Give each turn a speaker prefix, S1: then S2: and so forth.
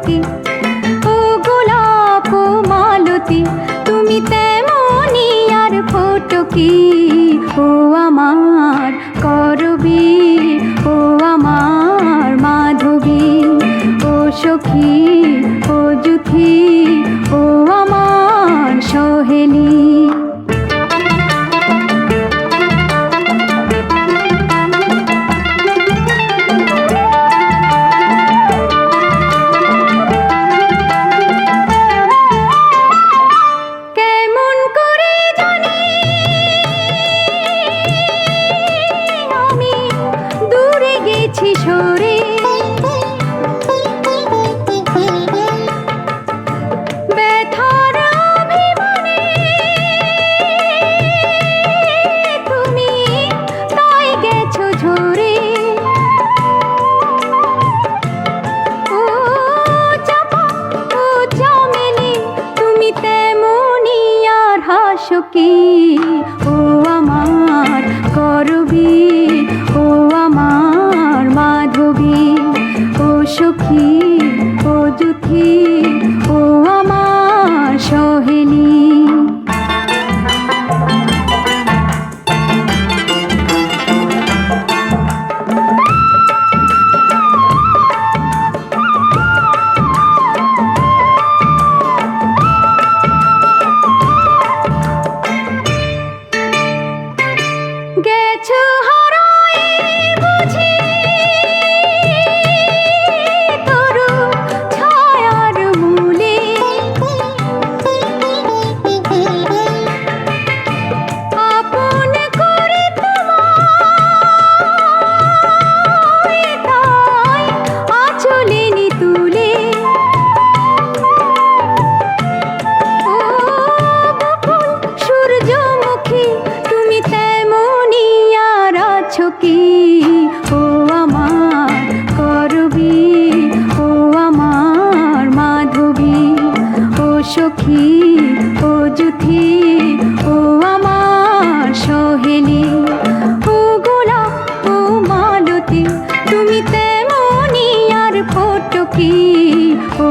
S1: ফটকি, ও গোলাপ ও মালতী, তুমি তেমনি আর ফটকি। ও আমার করবী, ও আমার মাধবী, ও সখী, ও যুথি, ও আমার সহেলি। সরে ব্যথার অভিমানে তুমি তাই গেছো ঝরে। ও চাপা, ও চামেলি, তুমি তেমনি আর হাসো কি। ও আমার করবী, ও আমার মাধবী, ও সখী, ও যুথি, ও আমার সহেলি। গেছো হারাই বুঝি তরু ছায়ার মূলে, আপন করে তোমায় তাই আঁচলে নি তুলে। ও বকুল সূর্যমুখী, তুমি তেমনি আর আছো কি। ও আমার করবী, ও আমার মাধবী, ও সখী, ও যুথি, ও আমার সহেলি। ও গোলাপ ও মালতী, তুমি তেমনি আর ফটকি। ও